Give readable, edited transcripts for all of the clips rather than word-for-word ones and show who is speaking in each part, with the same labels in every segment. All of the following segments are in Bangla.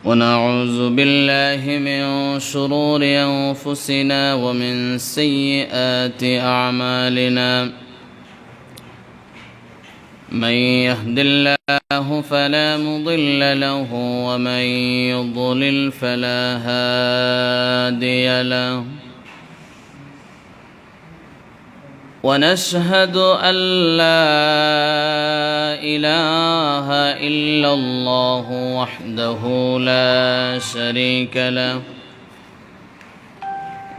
Speaker 1: ونعوذ بالله من شرور أنفسنا ومن سيئات أعمالنا من يهد الله فلا مضل له ومن يضلل فلا هادي له ونشهد أن لا إله إلا الله وحده لا شريك له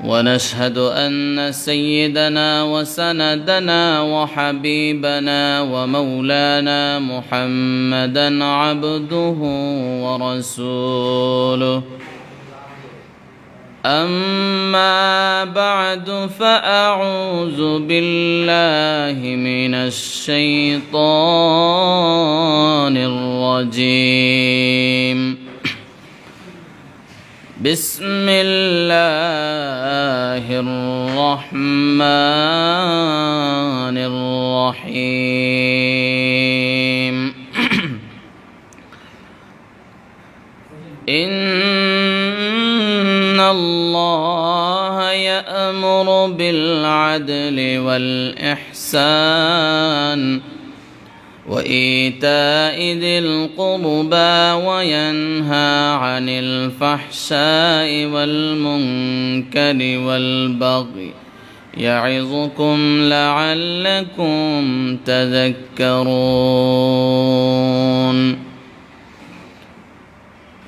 Speaker 1: ونشهد أن سيدنا وسندنا وحبيبنا ومولانا محمدا عبده ورسوله أما بعد فأعوذ بالله من الشيطان الرجيم بسم الله الرحمن الرحيم إن الله يأمر بالعدل والإحسان وإيتاء ذي القربى وينهى عن الفحشاء والمنكر والبغي يعظكم لعلكم تذكرون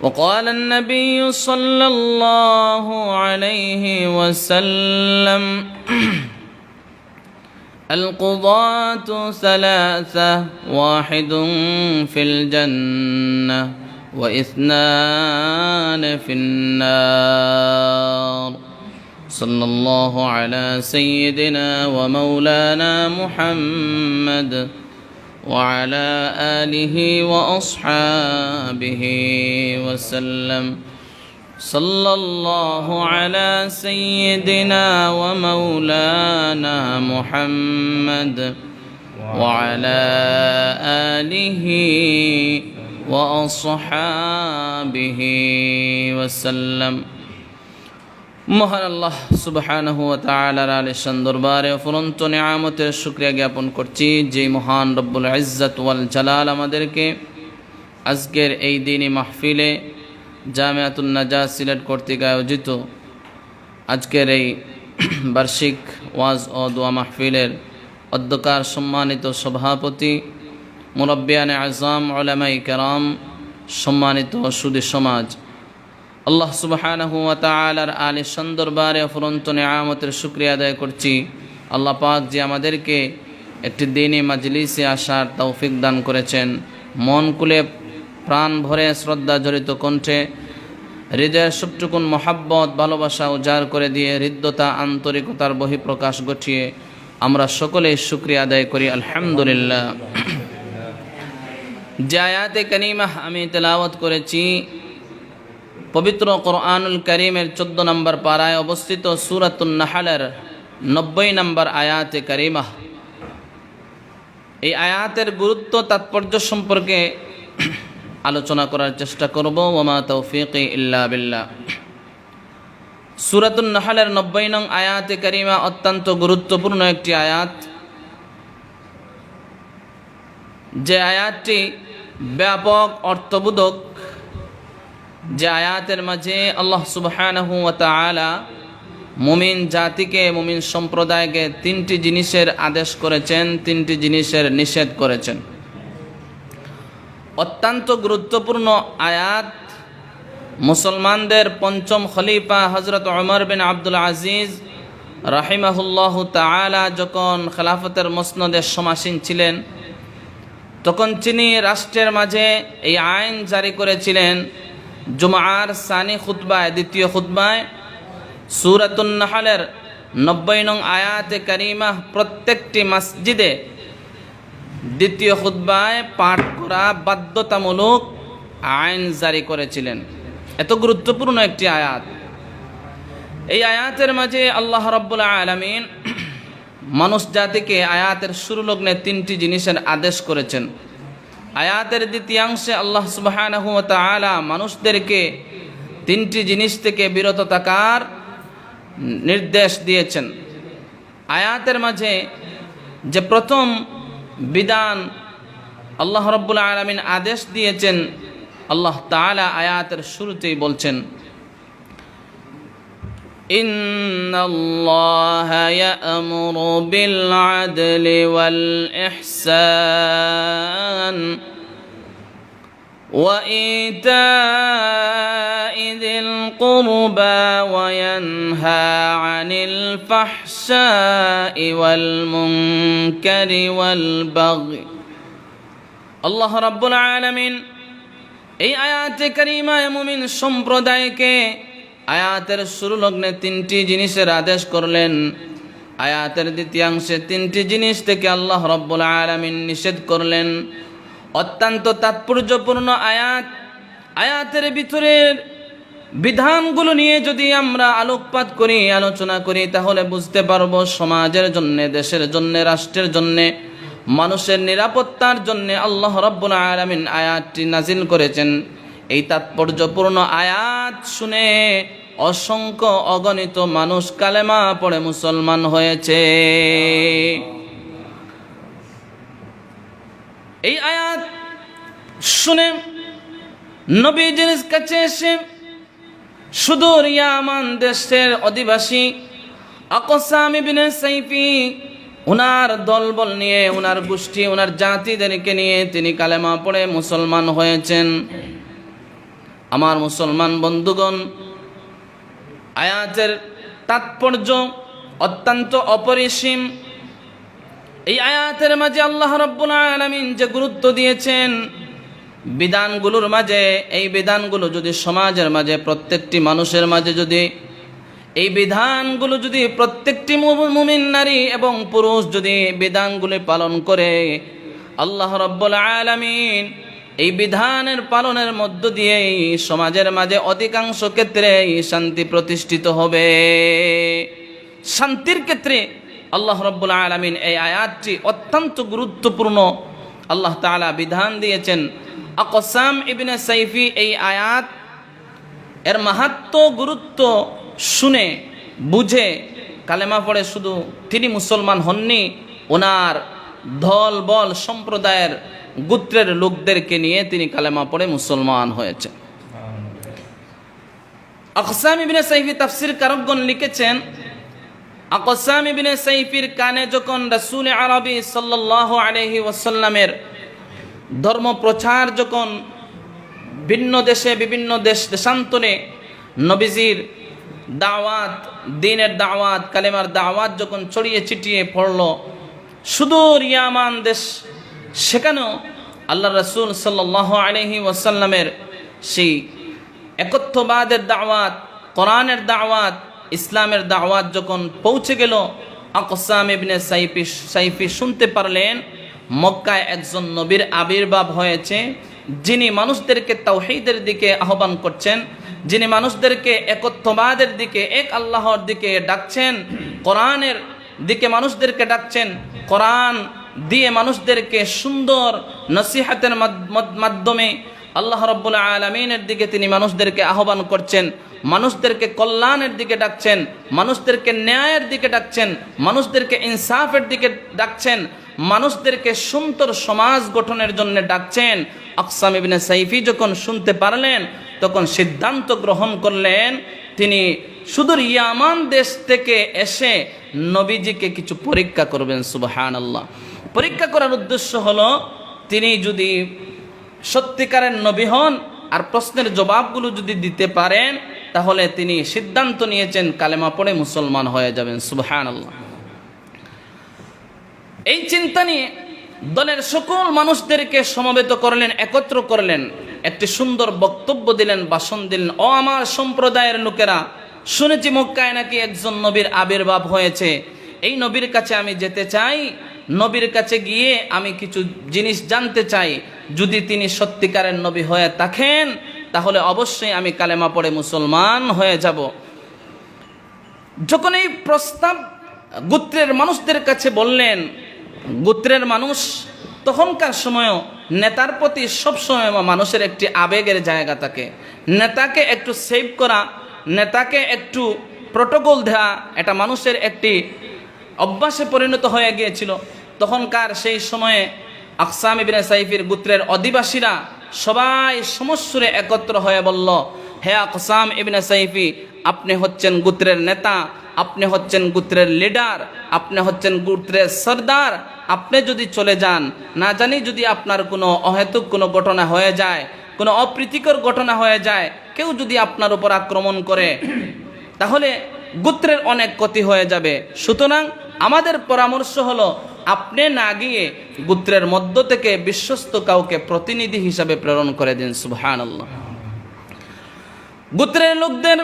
Speaker 1: وقال النبي صلى الله عليه وسلم القضاة ثلاثة واحد في الجنة واثنان في النار صلى الله على سيدنا ومولانا محمد وعلى آله وأصحابه وسلم صلى الله على سيدنا ومولانا محمد وعلى آله وأصحابه وسلم মহান আল্লাহ সুবহানাহু ওয়া তাআলার আলিশান দরবারে অফুরন্ত নিয়ামতের শুকরিয়া জ্ঞাপন করছি যে মহান রব্বুল ইজ্জত ওয়াল জালাল আমাদেরকে আজকের এই দিনী মাহফিলে জামিয়াতুন নাজাত সিলেট কর্তৃক আয়োজিত আজকের এই বার্ষিক ওয়াজ ও দোয়া মাহফিলের অধ্যকার সম্মানিত সভাপতি মুরব্বিয়ানে আযম উলামায়ে কেরাম সম্মানিত সুধী সমাজ আল্লাহ সুবহানাহু ওয়া তাআলার আলিশান দরবারে অফুরন্ত নিয়ামতের শুকরিয়া আদায় করছি আল্লাহ পাক যে আমাদেরকে একটি দ্বীনি মাজলিসে আসার তৌফিক দান করেছেন, মন খুলে প্রাণ ভরে শ্রদ্ধা জড়িত কণ্ঠে হৃদয়ের সবটুকুন মহাব্বত ভালোবাসা উজাড় করে দিয়ে হৃদ্যতা আন্তরিকতার বহিঃপ্রকাশ ঘটিয়ে আমরা সকলেই শুকরিয়া আদায় করি আলহামদুলিল্লাহ। যে আয়াতে কারিমা আমি তেলাওয়াত করেছি পবিত্র কোরআনুল কারীমের 14 নম্বর পারায় অবস্থিত সূরাতুন নাহলের 90 নম্বর আয়াতে কারিমা। এই আয়াতের গুরুত্ব তাৎপর্য সম্পর্কে আলোচনা করার চেষ্টা করব। ওয়ামা তৌফিকি ইল্লা বিল্লাহ। সূরাতুন নাহলের 90 নং আয়াতে কারিমা অত্যন্ত গুরুত্বপূর্ণ একটি আয়াত, যে আয়াতটি ব্যাপক অর্থবোধক, যে আয়াতের মাঝে আল্লাহ সুবহানাহু ওয়া তাআলা মুমিন জাতিকে, মুমিন সম্প্রদায়কে 3টি জিনিসের আদেশ করেছেন, 3টি জিনিসের নিষেধ করেছেন। অত্যন্ত গুরুত্বপূর্ণ আয়াত। মুসলমানদের পঞ্চম খলিফা হযরত ওমর বিন আব্দুল আজিজ রাহিমাহুল্লাহু তাআলা যখন খেলাফতের মসনদে সমাসীন ছিলেন, তখন তিনি রাষ্ট্রের মাঝে এই আইন জারি করেছিলেন। জুমার সানি খুতবায়, দ্বিতীয় খুতবায় সূরাতুন নাহলের 90 নং আয়াতে কারিমা প্রত্যেকটি মসজিদে দ্বিতীয় খুতবায় পাঠ করা বাধ্যতামূলক আইন জারি করেছিলেন। এত গুরুত্বপূর্ণ একটি আয়াত। এই আয়াতের মাঝে আল্লাহ রাব্বুল আলামিন মানুষ জাতিকে আয়াতের শুরু লগ্নে 3টি জিনিসের আদেশ করেছেন। আয়াতের দ্বিতীয়াংশে আল্লাহ সুবহানাহু ওয়া তাআলা মানুষদেরকে তিনটি জিনিস থেকে বিরত থাকার নির্দেশ দিয়েছেন। আয়াতের মাঝে যে প্রথম বিধান আল্লাহ রাব্বুল আলামিন আদেশ দিয়েছেন, আল্লাহ তাআলা আয়াতের শুরুতেই বলছেন, ইন্নাল্লাহা ইয়া'মুরু বিল আদলি ওয়াল ইহসান ওয়া ইতা'i যিল কুরবা ওয়া ইয়ানহা আনিল ফাহশা'i ওয়াল মুনকারি ওয়াল বাগই। আল্লাহ রাব্বুল আলামিন এই আয়াতে কারিমায় মুমিন সম্প্রদায়কে আয়াতের শুরু লগ্নে তিনটি জিনিসের আদেশ করলেন। আয়াতের দ্বিতীয়াংশে তিনটি জিনিস থেকে আল্লাহ রাব্বুল আলামিন নিষেধ করলেন। অত্যন্ত তাৎপর্যপূর্ণ আয়াত। আয়াতের ভিতরের বিধানগুলো নিয়ে যদি আমরা আলোকপাত করি, আলোচনা করি, তাহলে বুঝতে পারবো সমাজের জন্য, দেশের জন্য, রাষ্ট্রের জন্য, মানুষের নিরাপত্তার জন্য আল্লাহ রাব্বুল আলামিন আয়াতটি নাজিল করেছেন। এই তাৎপর্যপূর্ণ আয়াত শুনে অসংখ্য অগণিত মানুষ কালেমা পড়ে মুসলমান হয়েছে। এই আয়াত শুনে নবীজির কাছে এসে সুদূর ইয়ামান দেশের অধিবাসী আকসাম ইবনে সাইফি উনার দলবল নিয়ে, উনার গোষ্ঠী, উনার জাতিদেরকে নিয়ে তিনি কালেমা পড়ে মুসলমান হয়েছেন। আমার মুসলমান বন্ধুগণ, আয়াতের তাৎপর্য অত্যন্ত অপরিসীম। এই আয়াতের মাঝে আল্লাহ রাব্বুল আলামিন যে গুরুত্ব দিয়েছেন বিধানগুলোর মাঝে, এই বিধানগুলো যদি সমাজের মাঝে, প্রত্যেকটি মানুষের মাঝে যদি এই বিধানগুলো যদি প্রত্যেকটি মুমিন নারী এবং পুরুষ যদি বিধানগুলি পালন করে, আল্লাহ রাব্বুল আলামিন এই বিধানের পালনের মধ্য দিয়ে সমাজের মাঝে অধিকাংশ ক্ষেত্রে শান্তি প্রতিষ্ঠিত হবে। শান্তির ক্ষেত্রে আল্লাহ রাব্বুল আলামিন এই আয়াতটি অত্যন্ত গুরুত্বপূর্ণ আল্লাহ তাআলা বিধান দিয়েছেন। আকসাম ইবনে সাইফি এই আয়াত এর মাহাত্ম্য গুরুত্ব শুনে বুঝে কালেমা পড়ে শুধু তিনি মুসলমান হননি, ওনার দল বল সম্প্রদায়ের গোত্রের লোকদেরকে নিয়ে তিনি কালেমা পড়ে মুসলমান হয়েছে। আকসাম ইবনে সাইফি তাফসীর কারকগণ লিখেছেন, আকসাম ইবনে সাইফির কানে যখন রাসূল আরবি সাল্লাল্লাহু আলাইহি ওয়াসাল্লামের ধর্ম প্রচার যখন ভিন্ন দেশে, বিভিন্ন দেশান্তরে নবীজির দাওয়াত, দ্বীনের দাওয়াত, কালেমার দাওয়াত যখন ছড়িয়ে ছিটিয়ে পড়ল সুদূর ইয়ামান দেশ, সেখানেও আল্লাহ রাসূল সাল্লাল্লাহু আলাইহি ওয়াসাল্লামের সেই একত্ববাদের দাওয়াত, কোরআনের দাওয়াত, ইসলামের দাওয়াত যখন পৌঁছে গেল, আকসাম ইবনে সাইফি শুনতে পারলেন মক্কায় একজন নবীর আবির্ভাব হয়েছে, যিনি মানুষদেরকে তাওহীদের দিকে আহ্বান করছেন, যিনি মানুষদেরকে একত্ববাদের দিকে, এক আল্লাহর দিকে ডাকছেন, কোরআনের দিকে মানুষদেরকে ডাকছেন, কোরআন দিয়ে মানুষদেরকে সুন্দর নসিহতের মাধ্যমে আল্লাহ রাব্বুল আলামিনের দিকে তিনি মানুষদেরকে আহ্বান করছেন, মানুষদেরকে কল্যাণের দিকে ডাকছেন, মানুষদেরকে ন্যায়ের দিকে ডাকছেন, মানুষদেরকে ইনসাফের দিকে ডাকছেন, মানুষদেরকে সুন্দর সমাজ গঠনের জন্য ডাকছেন। আকসাম ইবনে সাইফি যখন শুনতে পারলেন তখন সিদ্ধান্ত গ্রহণ করলেন তিনি সুদূর ইয়ামান দেশ থেকে এসে নবীজিকে কিছু পরীক্ষা করবেন। সুবহানাল্লাহ। পরীক্ষা করার উদ্দেশ্য হলো তিনি যদি সত্যিকারের নবী হন আর প্রশ্নের জবাবগুলো যদি দিতে পারেন, তাহলে তিনি সিদ্ধান্ত নিয়েছেন কালেমা পড়ে মুসলমান হয়ে যাবেন। সুবহানাল্লাহ। এই চিন্তা নিয়ে দলের সকল মানুষদেরকে সমবেত করলেন, একত্র করলেন, একটি সুন্দর বক্তব্য দিলেন, ভাষণ দিলেন। ও আমার সম্প্রদায়ের লোকেরা, শুনেছি মক্কায় নাকি একজন নবীর আবির্ভাব হয়েছে, এই নবীর কাছে আমি যেতে চাই, নবীর কাছে গিয়ে আমি কিছু জিনিস জানতে চাই। যদি তিনি সত্যিকারের নবী হয়ে থাকেন তাহলে অবশ্যই আমি কালেমা পড়ে মুসলমান হয়ে যাব। যখন এই প্রস্তাব গোত্রের মানুষদের কাছে বললেন, গোত্রের মানুষ তখনকার সময়ও নেতার প্রতি সবসময় মানুষের একটি আবেগের জায়গা থাকে। নেতাকে একটু সেভ করা, নেতাকে একটু প্রোটোকল দেওয়া, এটা মানুষের একটি অভ্যাসে পরিণত হয়ে গিয়েছিল। তখনকার সেই সময়ে আকসাম ইবনে সাইফির গোত্রের অধিবাসীরা সবাই সমস্বরে একত্র হয়ে বলল, হে আকসাম ইবনে সাইফি, আপনি হচ্ছেন গোত্রের নেতা, আপনি হচ্ছেন গোত্রের লিডার, আপনি হচ্ছেন গোত্রের সর্দার। আপনি যদি চলে যান, না জানি যদি আপনার কোনো অহেতুক কোনো ঘটনা হয়ে যায়, কোনো অপ্রীতিকর ঘটনা হয়ে যায়, কেউ যদি আপনার উপর আক্রমণ করে, তাহলে গোত্রের অনেক ক্ষতি হয়ে যাবে। সুতরাং আমাদের পরামর্শ হলো আপনি না গিয়ে গোত্রের মধ্য থেকে বিশ্বস্ত কাউকে প্রতিনিধি হিসাবে প্রেরণ করে দিন। সুবহানাল্লাহ। গোত্রের লোকদের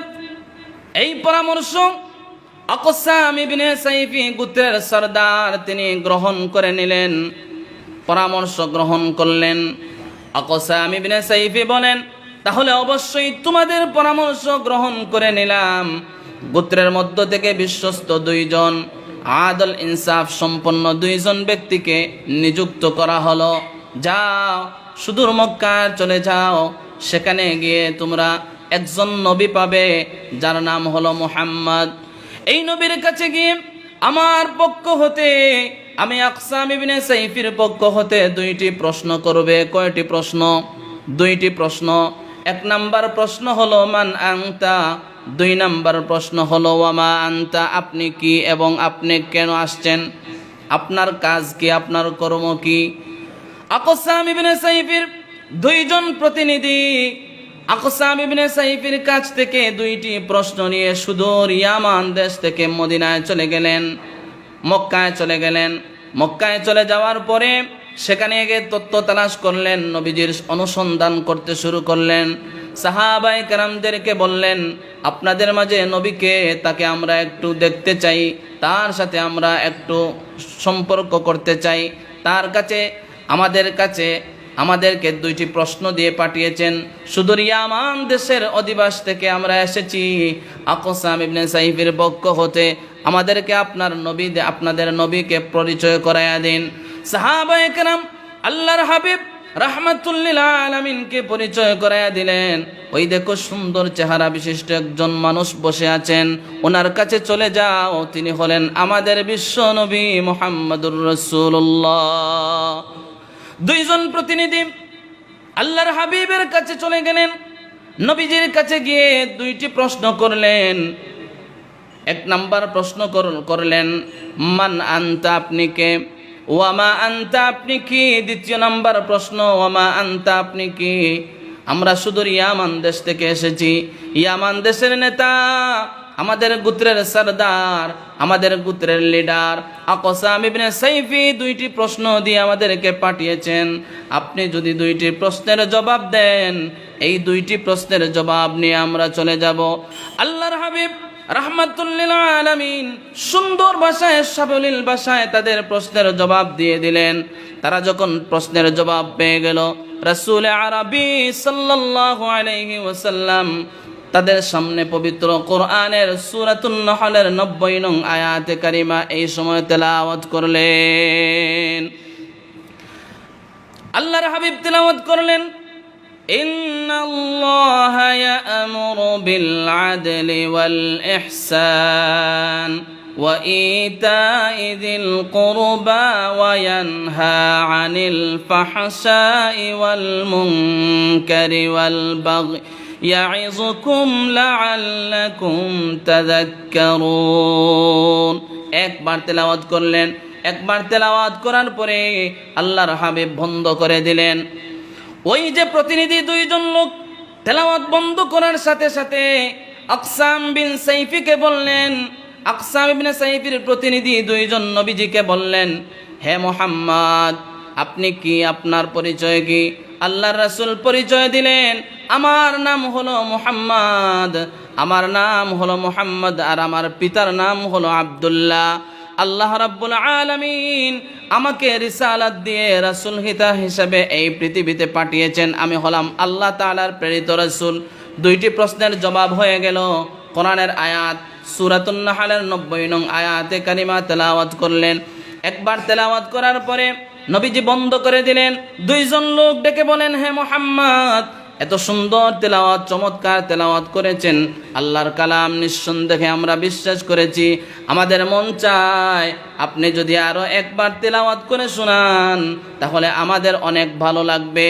Speaker 1: এই পরামর্শ আকসাম ইবনে সাইফি গোত্রের সরদার তিনি গ্রহণ করে নিলেন, পরামর্শ গ্রহণ করলেন। আকসাম ইবনে সাইফি বলেন, তাহলে অবশ্যই তোমাদের পরামর্শ গ্রহণ করে নিলাম। গোত্রের মধ্য থেকে বিশ্বস্ত দুইজন আদল ইনসাফ সম্পন্ন দুইজন ব্যক্তিকে নিযুক্ত করা হলো। যাও, সুদূর মক্কা চলে যাও, সেখানে গিয়ে তোমরা একজন নবী পাবে যার নাম হলো মুহাম্মদ। এই নবীর কাছে গিয়ে আমার পক্ষ হতে, আমি আকসাম ইবনে সাইফির পক্ষ হতে দুইটি প্রশ্ন করবে। কয়টি প্রশ্ন? দুইটি প্রশ্ন। এক নাম্বার প্রশ্ন হলো মান আনতা, দুই নাম্বার প্রশ্ন হলো ওয়ামা আনতা, আপনি কি এবং আপনি কেন আসছেন, আপনার কাজ কি, আপনার কর্ম কি। আকসাম ইবনে সাইফির দুইজন প্রতিনিধি আকসাম ইবনে সাইফির কাছ থেকে দুইটি প্রশ্ন নিয়ে সুদূর ইয়ামান দেশ থেকে মদিনায় চলে গেলেন, মক্কায় চলে গেলেন। মক্কায় চলে যাওয়ার পরে সেখানে গিয়ে তথ্য তালাশ করলেন, নবীজির অনুসন্ধান করতে শুরু করলেন। সাহাবায়ে কেরামদেরকে বললেন, আপনাদের মাঝে নবীকে, তাকে আমরা একটু দেখতে চাই, তার সাথে আমরা একটু সম্পর্ক করতে চাই। তার কাছে আমাদেরকে দুইটি প্রশ্ন দিয়ে পাঠিয়েছেন। সুদূর ইয়ামান দেশের অধিবাস থেকে আমরা এসেছি, আকসাম ইবনে সাইফির পক্ষ হতে আমাদেরকে আপনাদের নবীকে পরিচয় করাইয়া দিন। সাহাবায়ে কেরাম আল্লাহর হাবিব রাহমাতুল্লিল আলামিনকে পরিচয় করাইয়া দিলেন। ওই দেখো সুন্দর চেহারা বিশিষ্ট একজন মানুষ বসে আছেন, ওনার কাছে চলে যাও, তিনি হলেন আমাদের বিশ্ব নবী মুহাম্মদুর রাসূলুল্লাহ। দুইজন প্রতিনিধি আল্লাহর হাবিবের কাছে চলে গেলেন, নবীজির কাছে গিয়ে দুইটি প্রশ্ন করলেন। এক নাম্বার প্রশ্ন করলেন মান আনতা, আপনি কে, ওয়ামা আনতা, আপনি কি। দ্বিতীয় নাম্বার প্রশ্ন ওয়ামা আনতা, আপনি কি। আমরা সুদূর ইয়ামান দেশ থেকে এসেছি, ইয়ামান দেশের নেতা, আমাদের গোত্রের সরদার, আমাদের গোত্রের লিডার আকসাম ইবনে সাইফি দুইটি প্রশ্ন দিয়ে আমাদেরকে পাঠিয়েছেন। আপনি যদি দুইটি প্রশ্নের জবাব দেন, এই দুইটি প্রশ্নের জবাব নিয়ে আমরা চলে যাব। আল্লাহর হাবিব রাহমাতুল্লিল আলামিন সুন্দর ভাষায়, সাবলীল ভাষায় তাদের প্রশ্নের জবাব দিয়ে দিলেন। তারা যখন প্রশ্নের জবাব পেয়ে গেল, রাসূল আরবি সাল্লাল্লাহু আলাইহি ওয়াসাল্লাম তাদের সামনে পবিত্র কোরআনের সূরাতুন নাহলের 90 নং আয়াতে কারিমা এই সময় তেলাওয়াত করলেন। আল্লাহর হাবিব তেলাওয়াত করলেন, ইন্নাল্লাহা ইয়া'মুরু বিল আদলি ওয়াল ইহসান ওয়া ইতা'i যিল কুরবা ওয়া ইয়ানহা আনিল ফাহশাই ওয়াল মুনকারি ওয়াল বাগই ইয়া'যুকুম লা'আল্লাকুম তাযাক্কারুন। একবার তেলাওয়াত করলেন। একবার তেলাওয়াত করার পরে আল্লাহর হাবিব বন্ধ করে দিলেন। ওই যে প্রতিনিধি দুইজন লোক তেলাওয়াত বন্ধ করার সাথে সাথে আকসাম বিন সাইফিকে বললেন, আকসাম ইবনে সাইফির প্রতিনিধি দুইজন নবীজিকে বললেন, হে মুহাম্মদ, আপনি কি, আপনার পরিচয় কি। আল্লাহর রাসূল পরিচয় দিলেন, আমার নাম হলো মুহাম্মদ, আমার নাম হলো মুহাম্মদ, আর আমার পিতার নাম হলো আব্দুল্লাহ। আল্লাহ রাব্বুল আলামিন আমাকে রিসালাত দিয়ে রাসূল হিসাবে এই পৃথিবীতে পাঠিয়েছেন। আমি হলাম আল্লাহ তাআলার প্রেরিত রাসূল। দুইটি প্রশ্নের জবাব হয়ে গেল। কোরআনের আয়াত সূরাতুন নাহলের 90 নং আয়াতে কারিমা তেলাওয়াত করলেন। একবার তেলাওয়াত করার পরে নবীজি বন্ধ করে দিলেন। দুইজন লোক ডেকে বলেন, হে মুহাম্মদ, এত সুন্দর তেলাওয়াত, চমৎকার তেলাওয়াত করেছেন, আল্লাহর কালাম, নিঃসন্দেহে আমরা বিশ্বাস করেছি। আমাদের মন চায় আপনি যদি আরো একবার তেলাওয়াত করে শোনান তাহলে আমাদের অনেক ভালো লাগবে।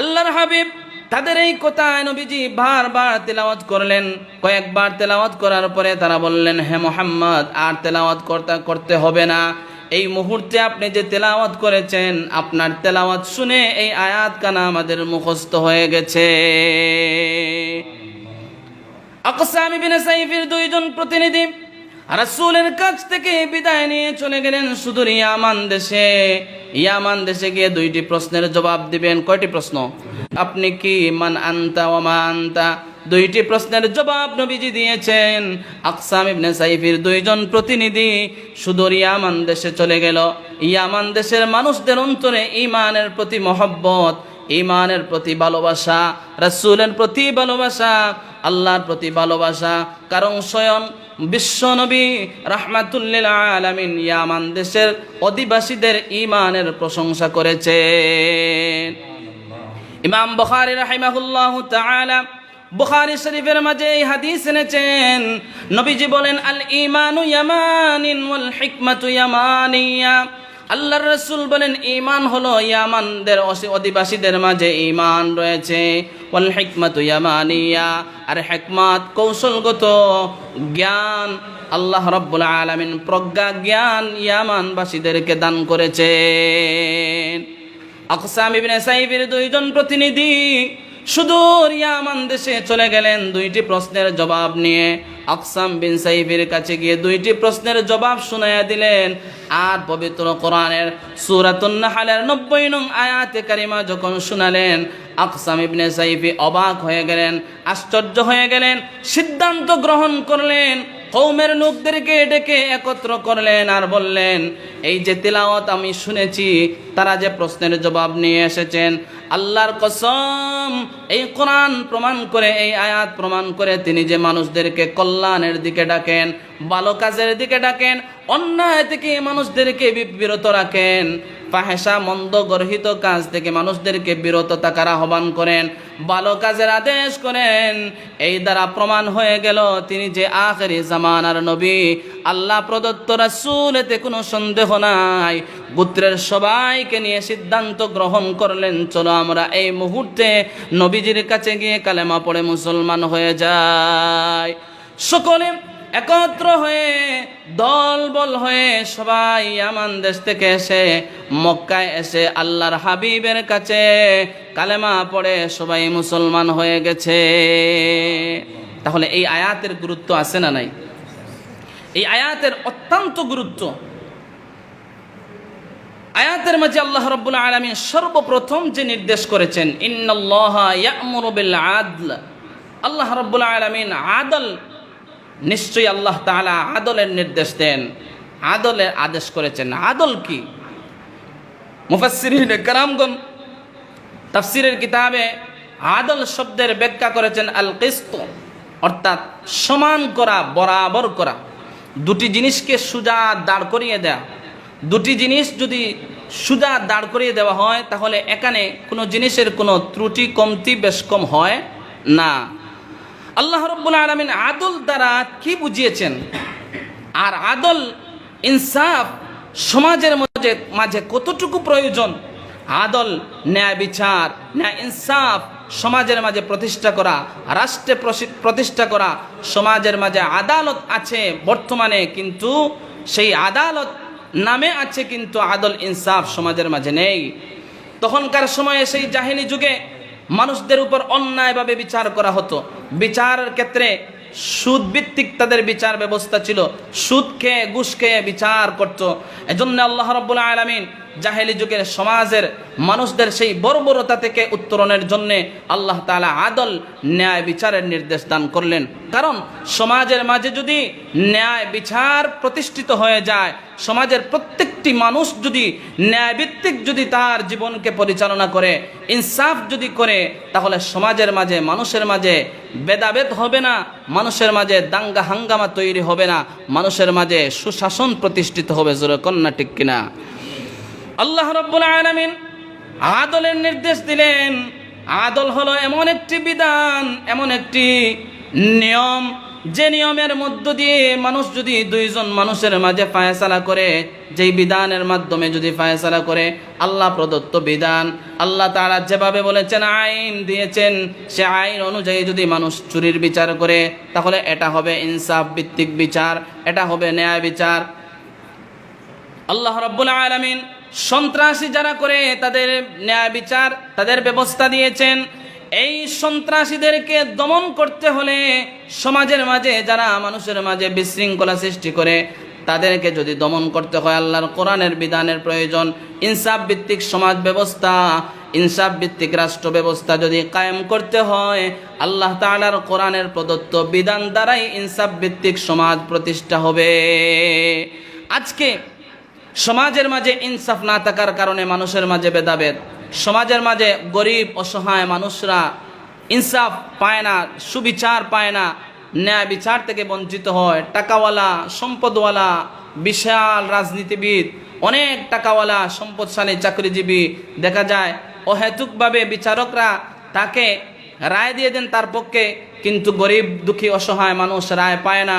Speaker 1: আল্লাহর হাবিব তাদের এই কথায় নবীজি বারবার তেলাওয়াত করলেন। কয়েকবার তেলাওয়াত করার পরে তারা বললেন, হে মুহাম্মদ, আর তেলাওয়াত করতে হবে না। এই মুহূর্তে আপনি যে তেলাওয়াত করেছেন, আপনার তেলাওয়াত শুনে এই আয়াত কানা আমাদের মুখস্থ হয়ে গেছে। আকসাম ইবনে সাইফের দুইজন প্রতিনিধি রাসূলের কাছ থেকে বিদায় নিয়ে চলে গেলেন সুদূর ইয়ামান দেশে। ইয়ামান দেশে গিয়ে দুইটি প্রশ্নের জবাব দিবেন। কয়টি প্রশ্ন? আপনি কি, মান আনতা ওয়া মা আনতা, দুইটি প্রশ্নের জবাব নবীজি দিয়েছেন। আকসাম ইবনে সাইফের দুইজন প্রতিনিধি সুদূর ইয়ামান দেশে চলে গেল। ইয়ামান দেশের মানুষদের অন্তরে ঈমানের প্রতি মহব্বত, ঈমানের প্রতি ভালোবাসা, রাসূলের প্রতি ভালোবাসা, আল্লাহর প্রতি ভালোবাসা। কারণ স্বয়ং বিশ্ব নবী রাহমাতুল লিল আলামিন ইয়ামান দেশের অধিবাসীদের ঈমানের প্রশংসা করেছেন। ইমাম বুখারী রাহিমাহুল্লাহু তাআলা বুখারী শরীফের মাঝে এই হাদিস এনেছেন। নবীজি বলেন, আল ঈমানু ইয়ামানিন ওয়াল হিকমাতু ইয়ামানিয়া। আল্লাহর রাসূল বলেন, ঈমান হলো ইয়ামানদের অধিবাসীদের মাঝে ঈমান রয়েছে, ওয়াল হিকমাতু ইয়ামানিয়া, আর হিকমত কৌশলগত জ্ঞান আল্লাহ রাব্বুল আলামিন প্রজ্ঞা জ্ঞান ইয়ামানবাসীদেরকে দান করেছেন। আকসাম ইবনে সাইফের দুইজন প্রতিনিধি সুদূর ইয়ামান দেশে চলে গেলেন দুইটি প্রশ্নের জবাব নিয়ে। আকসাম বিন সাইফের কাছে গিয়ে দুইটি প্রশ্নের জবাব শুনাইয়া দিলেন। আর পবিত্র কোরআনের সূরাতুন নাহলের 90 নং আয়াতে কারিমা যখন শুনালেন, আকসাম ইবনে সাইফি অবাক হয়ে গেলেন, আশ্চর্য হয়ে গেলেন, সিদ্ধান্ত গ্রহণ করলেন। কওমের লোকদেরকে ডেকে একত্র করলেন আর বললেন, এই যে তিলাওয়াত আমি শুনেছি, তারা যে প্রশ্নের জবাব নিয়ে এসেছেন, আল্লাহর কসম, এই কোরআন প্রমাণ করে, এই আয়াত প্রমাণ করে তিনি যে মানুষদেরকে কল্যাণের দিকে ডাকেন, ভালো কাজের দিকে ডাকেন, অন্যায় থেকে মানুষদেরকে বিরত রাখেন, ফাহেসা মন্দ গর্হিত কাজ থেকে মানুষদেরকে বিরত থাকার আহ্বান করেন, ভালো কাজের আদেশ করেন। এই দ্বারা প্রমাণ হয়ে গেল তিনি যে আখিরি জামানার নবী, আল্লাহ প্রদত্ত রাসূল, এতে কোনো সন্দেহ নাই। গোত্রের সবাইকে নিয়ে সিদ্ধান্ত গ্রহণ করলেন, চলো আমরা এই মুহূর্তে নবীজির কাছে গিয়ে কালেমা পড়ে মুসলমান হয়ে যাই। সকলে একত্র হয়ে দলবল হয়ে সবাই ইয়ামান দেশ থেকে এসে মক্কায় এসে আল্লাহর হাবিবের কাছে কালেমা পড়ে সবাই মুসলমান হয়ে গেছে। তাহলে এই আয়াতের গুরুত্ব আছে না নাই? এই আয়াতের অত্যন্ত গুরুত্ব। আয়াতের মাঝে আল্লাহ রাব্বুল আলামিন সর্বপ্রথম যে নির্দেশ করেছেন, ইন্নাল্লাহা ইয়া'মুরু বিল আদল, আল্লাহ রাব্বুল আলামিন আদল, নিশ্চয়ই আল্লাহ তাআলা আদলের নির্দেশ দেন, আদলের আদেশ করেছেন। আদল কি? মুফাসসিরিন কেরামগণ তাফসীরের কিতাবে আদল শব্দের ব্যাখ্যা করেছেন আল কিসত, অর্থাৎ সমান করা, বরাবর করা, দুটি জিনিসকে সোজা দাঁড় করিয়ে দেয়া। দুটি জিনিস যদি সোজা দাঁড় করিয়ে দেওয়া হয় তাহলে এখানে কোনো জিনিসের কোনো ত্রুটি কমতি বেশ কম হয় না। আল্লাহ রাব্বুল আলামিন আদল দ্বারা কি বুঝিয়েছেন, আর আদল ইনসাফ সমাজের মাঝে কতটুকু প্রয়োজন, আদল ন্যায় বিচার, ন্যায় ইনসাফ সমাজের মাঝে প্রতিষ্ঠা করা, রাষ্ট্রে প্রতিষ্ঠা করা, সমাজের মাঝে আদালত আছে বর্তমানে, কিন্তু সেই আদালত নামে আছে কিন্তু আদল ইনসাফ সমাজের মাঝে নেই। তখনকার সময়ে সেই জাহিলি যুগে মানুষদের উপর অন্যায়ভাবে বিচার করা হতো। বিচারের ক্ষেত্রে সুদ ভিত্তিক তাদের বিচার ব্যবস্থা ছিল, সুদ খেয়ে ঘুষ খেয়ে বিচার করত। এজন্য আল্লাহ রাব্বুল আলামিন জাহেলি যুগের সমাজের মানুষদের সেই বর্বরতা থেকে উত্তরণের জন্য আল্লাহ তাআলা আদল, ন্যায় বিচারের নির্দেশ দান করলেন। কারণ সমাজের মাঝে যদি ন্যায় বিচার প্রতিষ্ঠিত হয়ে যায়, সমাজের প্রত্যেকটি মানুষ যদি ন্যায়ভিত্তিক যদি তার জীবনকে পরিচালনা করে, ইনসাফ যদি করে, তাহলে সমাজের মাঝে, মানুষের মাঝে ভেদাভেদ হবে না, মানুষের মাঝে দাঙ্গা হাঙ্গামা তৈরি হবে না, মানুষের মাঝে সুশাসন প্রতিষ্ঠিত হবে। জোরে কন্যা ঠিক কিনা? আল্লাহ রাব্বুল আলামিন আদলের নির্দেশ দিলেন। আদল হলো এমন একটি বিধান, এমন একটি নিয়ম, যে নিয়মের মধ্য দিয়ে মানুষ যদি দুইজন মানুষের মাঝে ফায়সালা করে, যেই বিধানের মাধ্যমে যদি ফায়সালা করে, আল্লাহ প্রদত্ত বিধান, আল্লাহ তাআলা যেভাবে বলেছেন, আইন দিয়েছেন, সে আইন অনুযায়ী যদি মানুষ চুরির বিচার করে, তাহলে এটা হবে ইনসাফ ভিত্তিক বিচার, এটা হবে ন্যায় বিচার। আল্লাহ রাব্বুল আলামিন সন্ত্রাসী যারা করে তাদের ন্যায় বিচার, তাদের ব্যবস্থা দিয়েছেন। এই সন্ত্রাসীদেরকে দমন করতে হলে সমাজের মাঝে যারা মানুষের মাঝে বিশৃঙ্খলা সৃষ্টি করে, তাদেরকে যদি দমন করতে হয়, আল্লাহর কোরআনের বিধানের প্রয়োজন। ইনসাফ ভিত্তিক সমাজ ব্যবস্থা, ইনসাফ ভিত্তিক রাষ্ট্র ব্যবস্থা যদি কায়েম করতে হয়, আল্লাহ তাআলার কোরআনের প্রদত্ত বিধান দ্বারাই ইনসাফ ভিত্তিক সমাজ প্রতিষ্ঠা হবে। আজকে সমাজের মাঝে ইনসাফ না থাকার কারণে মানুষের মাঝে ভেদাভেদ, সমাজের মাঝে গরিব অসহায় মানুষরা ইনসাফ পায় না, সুবিচার পায় না, ন্যায় বিচার থেকে বঞ্চিত হয়। টাকাওয়ালা, সম্পদওয়ালা, বিশাল রাজনীতিবিদ, অনেক টাকাওয়ালা, সম্পদশালী চাকরিজীবী, দেখা যায় অহেতুকভাবে বিচারকরা তাকে রায় দিয়ে দেন তার পক্ষে, কিন্তু গরিব দুঃখী অসহায় মানুষ রায় পায় না।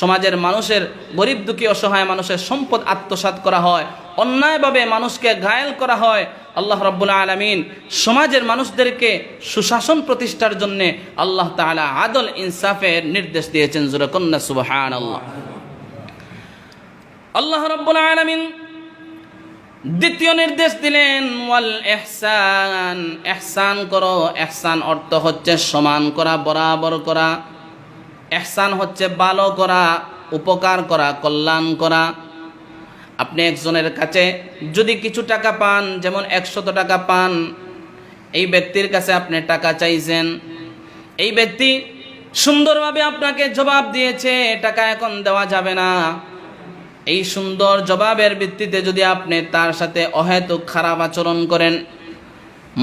Speaker 1: সমাজের মানুষের, গরিব দুঃখী অসহায় মানুষের সম্পদ আত্মসাৎ করা হয়, অন্যায়ভাবে মানুষকে ঘায়েল করা হয়। আল্লাহ রাব্বুল আলামিন সমাজের মানুষদেরকে সুশাসন প্রতিষ্ঠার জন্য আল্লাহ তাআলা আদল ইনসাফের নির্দেশ দিয়েছেন। জোরে কন্যা সুবহানাল্লাহ। আল্লাহ রাব্বুল আলামিন দ্বিতীয় নির্দেশ দিলেন, ওয়াল ইহসান, ইহসান করো। ইহসান অর্থ হচ্ছে সমান করা, বরাবর করা। ইহসান হচ্ছে ভালো করা, উপকার করা, কল্যাণ করা। আপনি একজনের কাছে যদি কিছু টাকা পান, যেমন 100 টাকা পান, এই ব্যক্তির কাছে আপনি টাকা চাইছেন, এই ব্যক্তি সুন্দরভাবে আপনাকে জবাব দিয়েছে, টাকা এখন দেওয়া যাবে না। এই সুন্দর জবাবের ভিত্তিতে যদি আপনি তার সাথে অহেতুক খারাপ আচরণ করেন,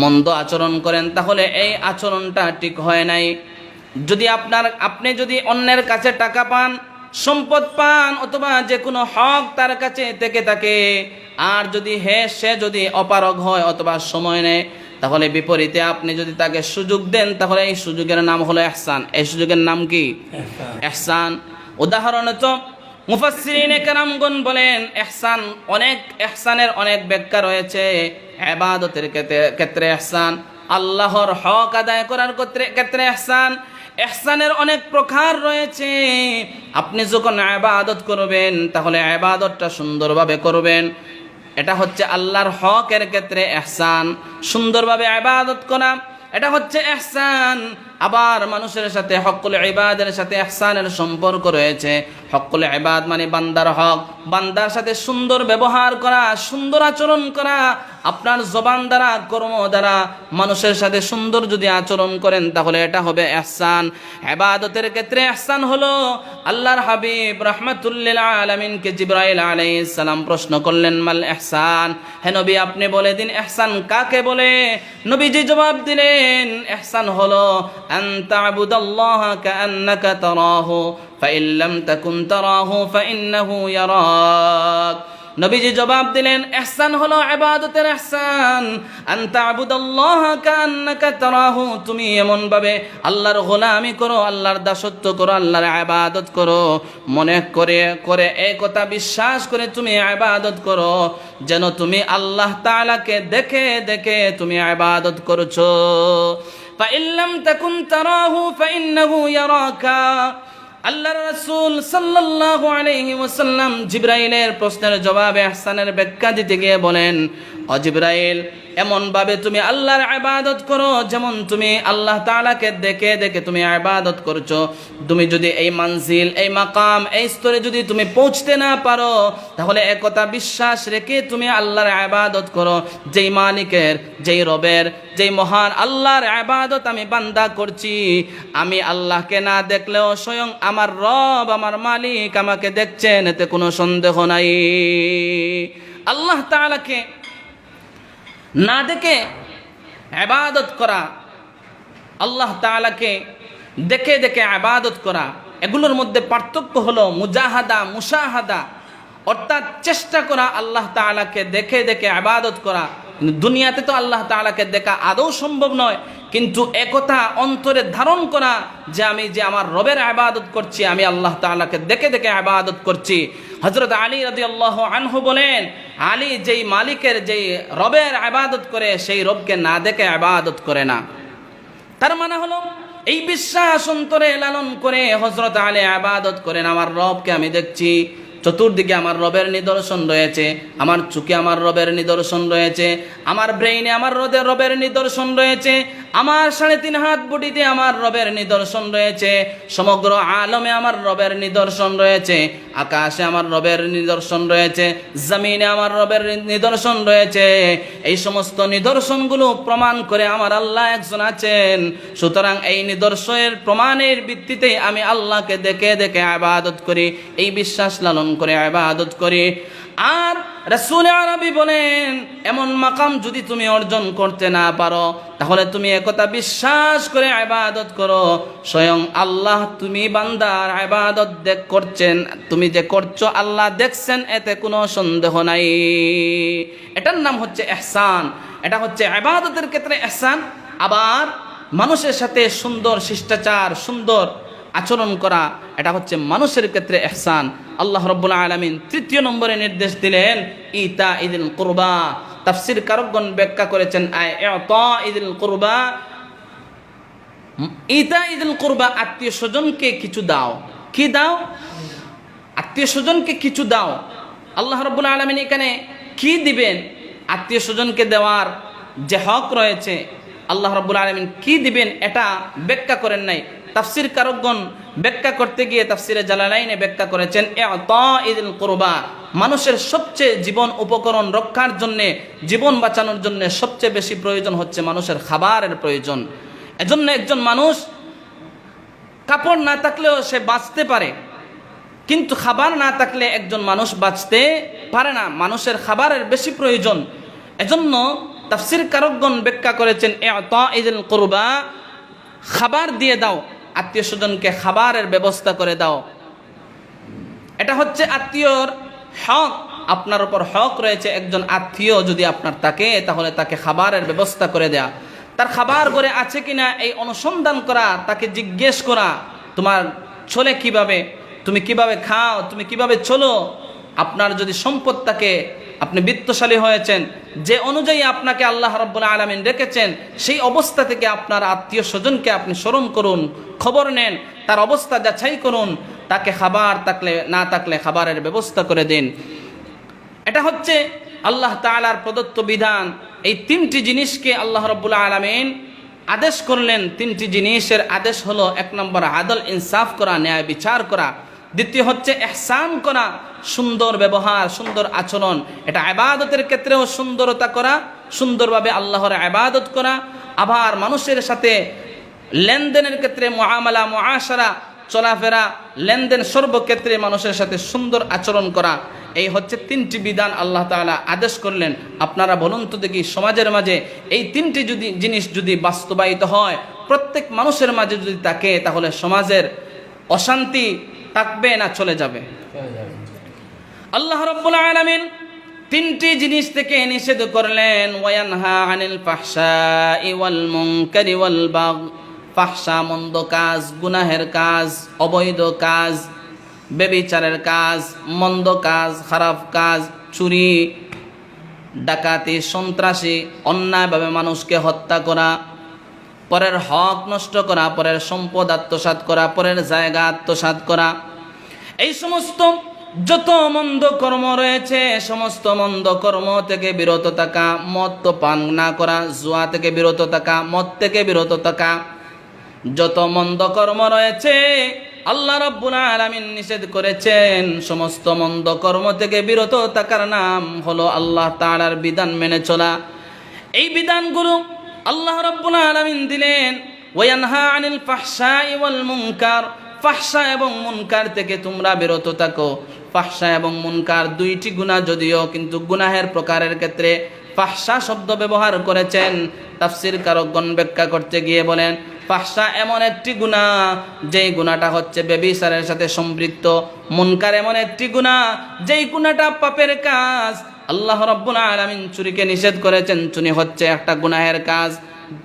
Speaker 1: মন্দ আচরণ করেন, তাহলে এই আচরণটা ঠিক হয় নাই। যদি আপনি যদি অন্যের কাছে টাকা পান, সম্পদ পান, অথবা যে কোনো হক তার কাছে থেকে থাকে, আর যদি সে যদি অপারগ হয় অথবা সময় নেয়, তাহলে বিপরীতে আপনি যদি তাকে সুযোগ দেন, তাহলে এই সুযোগের নাম হলো ইহসান। এই সুযোগের নাম কি? ইহসান। উদাহরণত মুফাসসিরিনে কেরামগণ বলেন, ইহসানের অনেক ব্যাখ্যা রয়েছে। ইবাদতের ক্ষেত্রে ইহসান, আল্লাহর হক আদায় করার ক্ষেত্রে ইহসান। ইহসানের অনেক প্রকার রয়েছে। আপনি যখন ইবাদত করবেন, তাহলে ইবাদতটা সুন্দরভাবে করবেন, এটা হচ্ছে আল্লাহর হকের ক্ষেত্রে ইহসান। সুন্দরভাবে ইবাদত করা, এটা হচ্ছে ইহসান। আবার মানুষের সাথে হকুল ইবাদের সাথে ইহসানের সম্পর্ক রয়েছে। হকুল ইবাদ মানে বান্দার হক, বান্দার সাথে সুন্দর ব্যবহার করা, সুন্দর আচরণ করা। আপনার জবান দ্বারা, কর্ম দ্বারা মানুষের সাথে সুন্দর যদি আচরণ করেন, তাহলে এটা হবে ইহসান। ইবাদতের ক্ষেত্রে ইহসান হলো, আল্লাহর হাবিব রাহমাতুল্লিল আলামিনকে জিবরাইল আলাইহিস সালাম প্রশ্ন করলেন, মাল ইহসান, হে নবী আপনি বলে দিন ইহসান কাকে বলে? নবীজি জবাব দিলেন, ইহসান হলো আন তা'বুদাল্লাহা কাআন্নাকা তারাহু ফাইন লাম তাকুন তারাহু ফাইন্নাহু ইয়ারাক। নবীজি জবাব দিলেন, ইহসান হলো ইবাদতের ইহসান। আন তা'বুদাল্লাহা কাআন্নাকা তারাহু, তুমি এমন ভাবে আল্লাহর গোলামি করো, আল্লাহর দাসত্ব করো, আল্লাহর ইবাদত করো, মনে করে এই কথা বিশ্বাস করে তুমি ইবাদত করো, যেন তুমি আল্লাহ তাআলাকে দেখে দেখে তুমি ইবাদত করছো। ফাইন লাম তাকুন তারাহু ফাইন্নাহু ইয়ারাকা। আল্লাহর রাসূল সাল্লাল্লাহু আলাইহি ওয়াসাল্লাম জিবরাইলের প্রশ্নের জবাবে ইহসানের ব্যাখ্যা দিতে গিয়ে বলেন, ও জিবরাইল, এমন ভাবে তুমি আল্লাহর ইবাদত করো যেমন তুমি আল্লাহ তাআলাকে দেখে দেখে তুমি ইবাদত করছো। তুমি যদি এই মানজিল, এই মাকাম, এই স্তরে যদি তুমি পৌঁছতে না পারো, তাহলে একথা বিশ্বাস রেখে তুমি আল্লাহর ইবাদত করো, যেই মালিকের, যেই রবের, যেই মহান আল্লাহর ইবাদত আমি বান্দা করছি। আমি আল্লাহকে না দেখলেও স্বয়ং আমার রব, আমার মালিক আমাকে দেখছেন, এতে কোনো সন্দেহ নাই। আল্লাহ তাআলাকে না দেখে ইবাদত করা, আল্লাহ তাআলাকে দেখে দেখে ইবাদত করা, এগুলোর মধ্যে পার্থক্য হলো মুজাহাদা, মুশাহাদা। অর্থাৎ চেষ্টা করা আল্লাহ তাআলাকে দেখে দেখে ইবাদত করা। কিন্তু দুনিয়াতে তো আল্লাহ তাআলাকে দেখা আদৌ সম্ভব নয়, কিন্তু একথা অন্তরে ধারণ করা যে আমি যে আমার রবের ইবাদত করছি, আমি আল্লাহ তাআলাকে দেখে দেখে ইবাদত করছি। হযরত আলী রাদিয়াল্লাহু আনহু বলেন, আলী যেই মালিকের যেই রবের ইবাদত করে সেই রবকে না দেখে ইবাদত করে না। তার মানে হলো এই বিশ্বাস অন্তরে লালন করে হযরত আলী ইবাদত করেন, আমার রবকে আমি দেখছি, চতুর্দিকে আমার রবের নিদর্শন রয়েছে, আমার চোখে আমার রবের নিদর্শন রয়েছে, আমার ব্রেইনে আমার রবের নিদর্শন রয়েছে, আমার 3.5 হাত বডিতে আমার রবের নিদর্শন রয়েছে, সমগ্র আলমে আমার রবের নিদর্শন রয়েছে, আকাশে আমার রবের নিদর্শন রয়েছে, জমিনে আমার রবের নিদর্শন রয়েছে। এই সমস্ত নিদর্শনগুলো প্রমাণ করে আমার আল্লাহ একজন আছেন। সুতরাং এই নিদর্শনের প্রমাণের ভিত্তিতে আমি আল্লাহকে দেখে দেখে ইবাদত করি, এই বিশ্বাস লালন করে ইবাদত করি। আর রাসূল আরবী বলেন, এমন মাকাম যদি তুমি অর্জন করতে না পারো তাহলে তুমি একথা বিশ্বাস করে ইবাদত করো, স্বয়ং আল্লাহ তুমি বান্দার ইবাদত করছেন, তুমি যে করছো আল্লাহ দেখছেন, এতে কোনো সন্দেহ নাই। এটার নাম হচ্ছে ইহসান, এটা হচ্ছে ইবাদতের ক্ষেত্রে ইহসান। আবার মানুষের সাথে সুন্দর শিষ্টাচার, সুন্দর আচরণ করা, এটা হচ্ছে মানুষের ক্ষেত্রে ইহসান। আল্লাহ রাব্বুল আলামিন 3 নম্বরে নির্দেশ দিলেন ইতা ইদিল কুরবা। তাফসীর কারকগণ ব্যাখ্যা করেছেন ইতা ইদিল কুরবা, ইতা ইদিল কুরবা আত্মীয় স্বজনকে কিছু দাও। কি দাও? আত্মীয় স্বজনকে কিছু দাও। আল্লাহ রাব্বুল আলামিন এখানে কি দিবেন? আত্মীয় স্বজনকে দেওয়ার যে হক রয়েছে, আল্লাহ রাব্বুল আলামিন কি দিবেন এটা ব্যাখ্যা করেন নাই। তাফসীর কারকগণ ব্যাখ্যা করতে গিয়ে তাফসীরে জালালাইনে ব্যাখ্যা করেছেন ইতাইল কুরবা, মানুষের সবচেয়ে জীবন উপকরণ রক্ষার জন্য, জীবন বাঁচানোর জন্য সবচেয়ে বেশি প্রয়োজন হচ্ছে মানুষের খাবারের প্রয়োজন। এজন্য একজন মানুষ কাপড় না থাকলেও সে বাঁচতে পারে, কিন্তু খাবার না থাকলে একজন মানুষ বাঁচতে পারে না, মানুষের খাবারের বেশি প্রয়োজন। এজন্য তাফসীর কারকগণ ব্যাখ্যা করেছেন ইতাইল কুরবা, খাবার দিয়ে দাও, আত্মীয় স্বজনকে খাবারের ব্যবস্থা করে দাও। এটা হচ্ছে আত্মীয়র হক, আপনার উপর হক রয়েছে। একজন আত্মীয় যদি আপনার থাকে তাহলে তাকে খাবারের ব্যবস্থা করে দেয়া, তার খাবার ঘরে আছে কিনা এই অনুসন্ধান করা, তাকে জিজ্ঞেস করা তোমার চলে কিভাবে, তুমি কিভাবে খাও, তুমি কিভাবে চলো। আপনার যদি সম্পদ থাকে, আপনি বিত্তশালী হয়েছেন, যে অনুযায়ী আপনাকে আল্লাহ রাব্বুল আলামিন রেখেছেন, সেই অবস্থা থেকে আপনার আত্মীয় স্বজনকে আপনি স্মরণ করুন, খবর নেন, তার অবস্থা যাচাই করুন, তাকে খাবার থাকলে না থাকলে খাবারের ব্যবস্থা করে দিন। এটা হচ্ছে আল্লাহ তাআলার প্রদত্ত বিধান। এই 3টি জিনিসকে আল্লাহ রাব্বুল আলামিন আদেশ করলেন। 3টি জিনিসের আদেশ হলো, 1 নম্বর আদল ইনসাফ করা, ন্যায় বিচার করা। দ্বিতীয় হচ্ছে ইহসান করা, সুন্দর ব্যবহার, সুন্দর আচরণ। এটা ইবাদতের ক্ষেত্রেও সুন্দরতা করা, সুন্দরভাবে আল্লাহর ইবাদত করা। আবার মানুষের সাথে লেনদেনের ক্ষেত্রে মুআমালা, মুআশারা, চলাফেরা, লেনদেন সর্বক্ষেত্রে মানুষের সাথে সুন্দর আচরণ করা। এই হচ্ছে 3টি বিধান আল্লাহ তাআলা আদেশ করলেন। আপনারা বলুন তো দেখি, সমাজের মাঝে এই 3টি জিনিস যদি বাস্তবায়িত হয়, প্রত্যেক মানুষের মাঝে যদি থাকে, তাহলে সমাজের অশান্তি থাকবে না চলে যাবে? আল্লাহ রাব্বুল আলামিন 3টি জিনিস থেকে নিষেধ করলেন, ওয়ায়ানহা আনিল ফাহশাই ওয়াল মুনকারি ওয়াল বাগ। ফাহশা মন্দ কাজ, গুনাহের কাজ, অবৈধ কাজ, ব্যভিচারের কাজ, মন্দ কাজ, খারাপ কাজ, চুরি, ডাকাতি, সন্ত্রাসী, অন্যায়ভাবে মানুষকে হত্যা করা, পরের হক নষ্ট করা, পরের সম্পদ আত্মসাৎ করা, পরের জায়গা আত্মসাৎ করা, এই সমস্ত যত মন্দ কর্ম রয়েছে, সমস্ত মন্দ কর্ম থেকে বিরত থাকা। মদ তো পান না করা, জুয়া থেকে বিরত থাকা, মদ থেকে বিরত থাকা। যত মন্দ কর্ম রয়েছে আল্লাহ রাব্বুল আলামিন নিষেধ করেছেন। সমস্ত মন্দ কর্ম থেকে বিরত থাকার নাম হলো আল্লাহ তাআলার বিধান মেনে চলা। এই বিধানগুলো আল্লাহ রাব্বুল আলামিন দিলেন, ওয়ায়ানহা আনিল ফাহশাই ওয়াল মুনকার। ফাহশা এবং মুনকার থেকে তোমরা বিরত থাকো। ফাহশা এবং মুনকার 2টি গুনাহ, যদিও কিন্তু গুনাহের প্রকারের ক্ষেত্রে ফাহশা শব্দ ব্যবহার করেছেন। তাফসীর কারকগণ ব্যাখ্যা করতে গিয়ে বলেন, ফাহশা এমন একটি গুনাহ যেই গুনাহটা হচ্ছে ব্যভিচারের সাথে সম্পৃক্ত। মুনকার এমন একটি গুনাহ যেই গুনাহটা পাপের কাজ। আল্লাহ রাব্বুল আলামিন চুরিকে নিষেধ করেছেন। চুরি হচ্ছে একটা গুনাহের কাজ।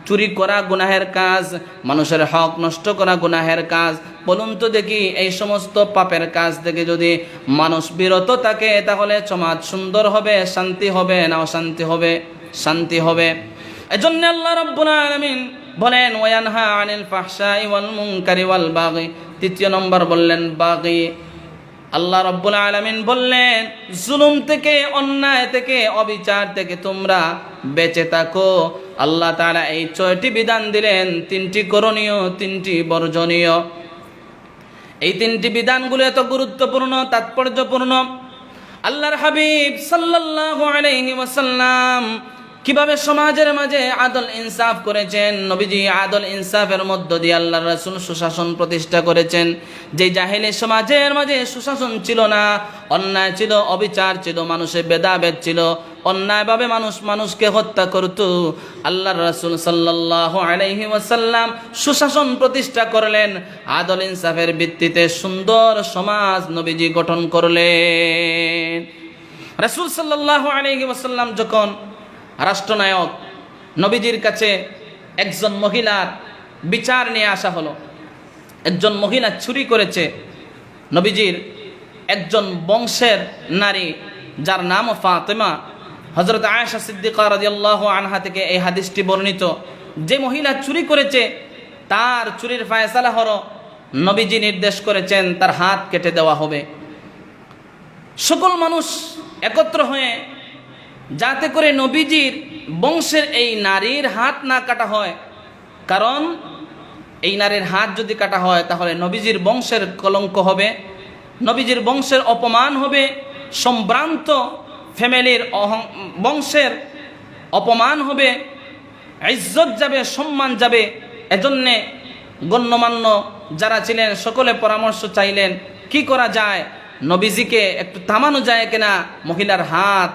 Speaker 1: চুরি করা গুনাহের কাজ, মানুষের হক নষ্ট করা গুনাহের কাজ। বলুন তো দেখি, এই সমস্ত পাপের কাজ থেকে যদি মানুষ বিরত থাকে তাহলে সমাজ সুন্দর হবে, শান্তি হবে না অশান্তি হবে? শান্তি হবে। এজন্য আল্লাহ রাব্বুল আলামিন বলেন ওয়ায়ানহা আনিল ফাহশাই ওয়াল মুনকারি ওয়াল বাগি। তৃতীয় নম্বর বললেন বাগি। আল্লাহ রাব্বুল আলামিন বললেন জুলুম থেকে, অন্যায় থেকে, অবিচার থেকে তোমরা বেঁচে থাকো। আল্লাহ তাআলা এই 6টি বিধান দিলেন, 3টি করণীয়, 3টি বর্জনীয়। এই 3টি বিধানগুলো এত গুরুত্বপূর্ণ, তাৎপর্যপূর্ণ। আল্লাহর হাবিব সাল্লাল্লাহু আলাইহি ওয়াসাল্লাম কিভাবে সমাজের মাঝে আদল ইনসাফ করেছেন। নবীজি আদল ইনসাফের মধ্য দিয়ে আল্লাহর রাসূল সুশাসন প্রতিষ্ঠা করেছেন। যে জাহেলি সমাজের মাঝে সুশাসন ছিল না, অন্যায় ছিল, অবিচার ছিল, মানুষের ভেদাভেদ ছিল, অন্যায়ভাবে মানুষকে হত্যা করত, আল্লাহর রাসূল সাল্লাল্লাহু আলাইহি ওয়াসাল্লাম সুশাসন প্রতিষ্ঠা করলেন। আদল ইনসাফের ভিত্তিতে সুন্দর সমাজ নবীজি গঠন করলেন। রাসূল সাল্লাল্লাহু আলাইহি ওয়াসাল্লাম যখন রাষ্ট্রনায়ক, নবীজির কাছে একজন মহিলার বিচার নিয়ে আসা হলো। একজন মহিলা চুরি করেছে। নবীজির একজন বংশের নারী যার নাম ফাতেমা, হযরত আয়েশা সিদ্দিকা রাদিয়াল্লাহু আনহা থেকে এই হাদিসটি বর্ণিত। যে মহিলা চুরি করেছে তার চুরির ফায়সালা হলো, নবীজি নির্দেশ করেছেন তার হাত কেটে দেওয়া হবে। সকল মানুষ একত্র হয়ে, যাতে করে নবীজির বংশের এই নারীর হাত না কাটা হয়, কারণ এই নারীর হাত যদি কাটা হয় তাহলে নবীজির বংশের কলঙ্ক হবে, নবীজির বংশের অপমান হবে, সম্ভ্রান্ত ফ্যামিলির বংশের অপমান হবে, ইজ্জত যাবে, সম্মান যাবে। এজন্যে গণ্যমান্য যারা ছিলেন সকলে পরামর্শ চাইলেন কি করা যায়, নবীজিকে একটু থামানো যায় কিনা, মহিলার হাত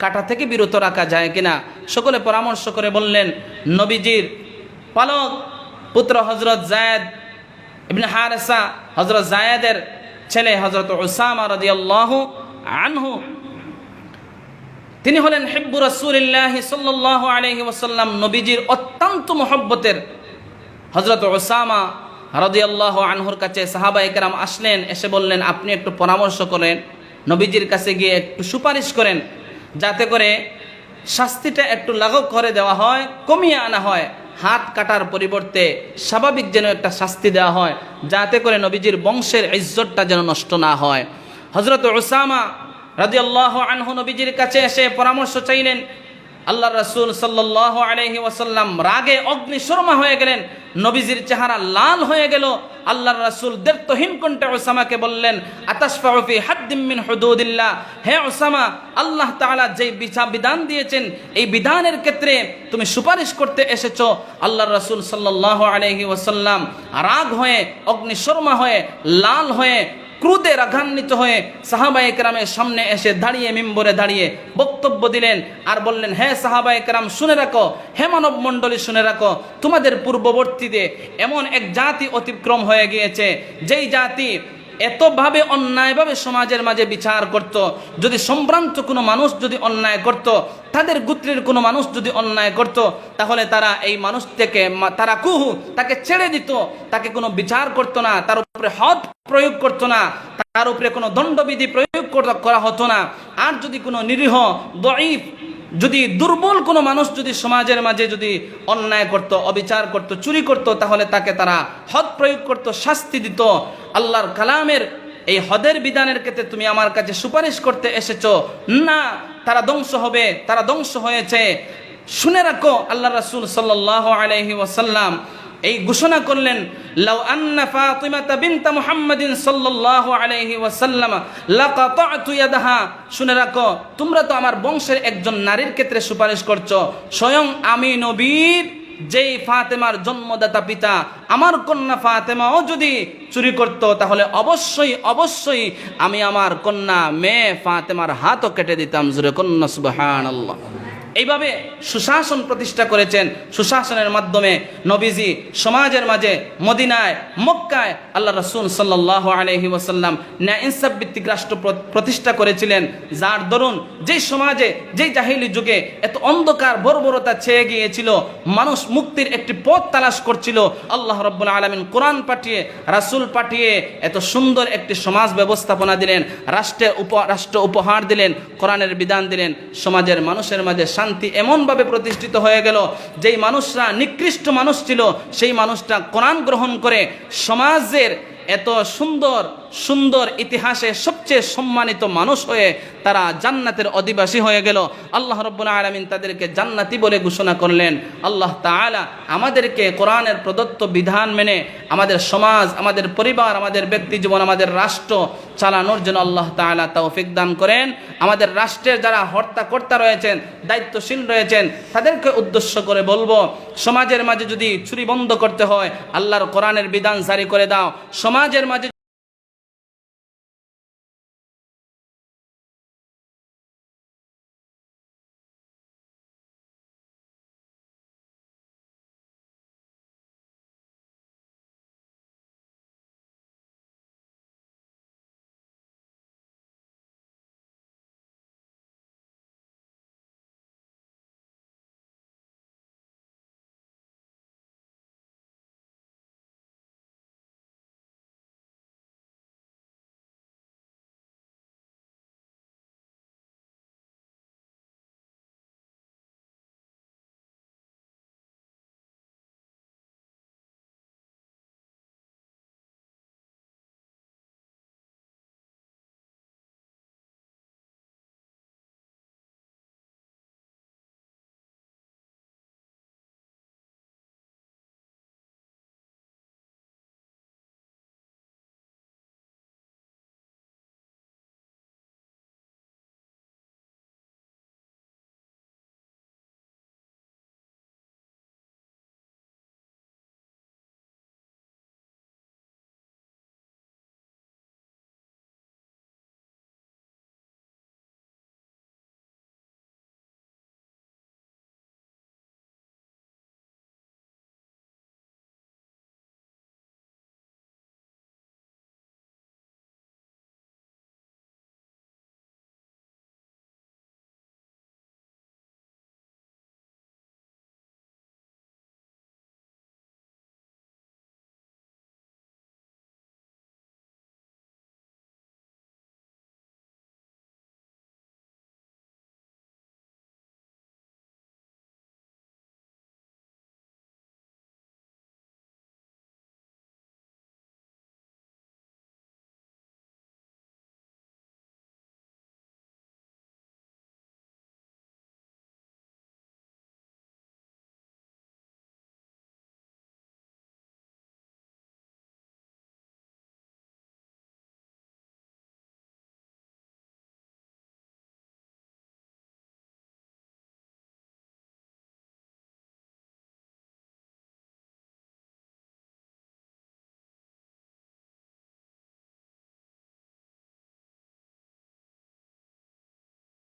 Speaker 1: কাটা থেকে বিরত রাখা যায় কিনা। সকলে পরামর্শ করে বললেন নবীজির পালক পুত্র হযরত যায়েদ ইবনে হারেসা, হযরত যায়েদের ছেলে হযরত উসামা রাদিয়াল্লাহু আনহু, তিনি হলেন হিব্বু রাসূলিল্লাহি সাল্লাল্লাহু আলাইহি ওয়াসাল্লাম, নবীজির অত্যন্ত মহব্বতের। হযরত উসামা রাদিয়াল্লাহু আনহুর কাছে সাহাবায়ে কেরাম আসলেন, এসে বললেন আপনি একটু পরামর্শ করেন, নবীজির কাছে গিয়ে একটু সুপারিশ করেন, যাতে করে শাস্তিটা একটু লাঘব করে দেওয়া হয়, কমিয়ে আনা হয়, হাত কাটার পরিবর্তে স্বাভাবিক যেন একটা শাস্তি দেওয়া হয়, যাতে করে নবীজির বংশের ইজ্জতটা যেন নষ্ট না হয়। হযরত উসামা রাদিয়াল্লাহু আনহু নবীজির কাছে এসে পরামর্শ চাইলেন। আল্লাহর রাসূল সাল্লাল্লাহু আলাইহি ওয়াসাল্লাম রাগে অগ্নিশর্মা হয়ে গেলেন, নবীজির চেহারা লাল হয়ে গেল। আল্লাহর রাসূল দ্ব্যর্থহীন কণ্ঠে উসামাকে বললেন আতাশফাউ ফি হাদ্দিম মিন হুদুদিল্লাহ, হে উসামা, আল্লাহ তাআলা যে বিধান দিয়েছেন এই বিধানের ক্ষেত্রে তুমি সুপারিশ করতে এসেছো। আল্লাহর রাসূল সাল্লাল্লাহু আলাইহি ওয়াসাল্লাম রাগ হয়ে, অগ্নিশর্মা হয়ে, লাল হয়ে, ক্রোধে রাগান্বিত হয়ে সাহাবায়ে কেরামের সামনে এসে দাঁড়িয়ে, মিম্বরে দাঁড়িয়ে বক্তব্য দিলেন আর বললেন, হে সাহাবায়ে কেরাম শুনে রাখো, হে মানব মণ্ডলী শুনে রাখো, তোমাদের পূর্ববর্তীতে এমন এক জাতি অতিক্রম হয়ে গিয়েছে, যেই জাতি এতভাবে অন্যায়ভাবে সমাজের মাঝে বিচার করত। যদি সম্ভ্রান্ত কোনো মানুষ যদি অন্যায় করত, তাদের গোত্রের কোনো মানুষ যদি অন্যায় করত, তাহলে তারা এই মানুষ থেকে তারা তাকে ছেড়ে দিত, তাকে কোনো বিচার করত না, তার উপরে হদ প্রয়োগ করত না, তার উপরে কোনো দণ্ডবিধি প্রয়োগ করা হতো না। আর যদি কোনো নিরীহ, দঈফ, যদি দুর্বল কোনো মানুষ যদি সমাজের মাঝে যদি অন্যায় করত, অবিচার করত, চুরি করত, তাহলে তাকে তারা হদ প্রয়োগ করত, শাস্তি দিত। আল্লাহর কালামের এই হদের বিধানের ক্ষেত্রে তুমি আমার কাছে সুপারিশ করতে এসেছো না, তারা ধ্বংস হবে, তারা ধ্বংস হয়েছে। শুনে রাখো, আল্লাহ রাসূল সাল্লাল্লাহু আলাইহি ওয়াসাল্লাম এই ঘোষণা করলেন, লাউ আন্না ফাতিমাতা বিনতা মুহাম্মাদিন সাল্লাল্লাহু আলাইহি ওয়াসাল্লাম লাকাতাতু ইয়াদাহা, শুনে রাখো, তোমরা তো আমার বংশের একজন নারীর ক্ষেত্রে সুপারিশ করছো, স্বয়ং আমি নবীর যেই ফাতেমার জন্মদাতা পিতা, আমার কন্যা ফাতেমাও যদি চুরি করত, তাহলে অবশ্যই অবশ্যই আমি আমার কন্যা মেয়ে ফাতেমার হাতও কেটে দিতাম। জোরে কন্যা সুবহানাল্লাহ। এইভাবে সুশাসন প্রতিষ্ঠা করেছেন। সুশাসনের মাধ্যমে নবীজি সমাজের মাঝে মদিনায়, মক্কায় আল্লাহ রাসূল সাল্লাল্লাহু আলাইহি ওয়াসাল্লাম ন্যায় ইনসাফ ভিত্তিক রাষ্ট্র প্রতিষ্ঠা করেছিলেন, যার দরুন যেই সমাজে, যেই জাহিলি যুগে এত অন্ধকার বর্বরতা ছেয়ে গিয়েছিল, মানুষ মুক্তির একটি পথ তালাশ করছিল, আল্লাহ রাব্বুল আলামিন কোরআন পাঠিয়ে, রাসূল পাঠিয়ে এত সুন্দর একটি সমাজ ব্যবস্থাপনা দিলেন, রাষ্ট্র উপহার দিলেন, কোরআনের বিধান দিলেন। সমাজের মানুষের মাঝে শান্তি এমনভাবে প্রতিষ্ঠিত হয়ে গেল, যেই মানুষরা নিকৃষ্ট মানুষ ছিল সেই মানুষটা কোরআন গ্রহণ করে সমাজের এত সুন্দর সুন্দর ইতিহাসে সবচেয়ে সম্মানিত মানুষ হয়ে তারা জান্নাতের অধিবাসী হয়ে গেল। আল্লাহ রাব্বুল আলামিন তাদেরকে জান্নাতি বলে ঘোষণা করলেন। আল্লাহ তাআলা আমাদেরকে কোরআনের প্রদত্ত বিধান মেনে আমাদের সমাজ, আমাদের পরিবার, আমাদের ব্যক্তি জীবন, আমাদের রাষ্ট্র চালানোর জন্য আল্লাহ তাআলা তৌফিক দান করেন। আমাদের রাষ্ট্রের যারা হর্তাকর্তা রয়েছেন, দায়িত্বশীল রয়েছেন, তাদেরকে উদ্দেশ্য করে বলবো, সমাজের মাঝে যদি চুরি বন্ধ করতে হয়, আল্লাহর কোরআনের বিধান জারি করে দাও। সমাজের মাঝে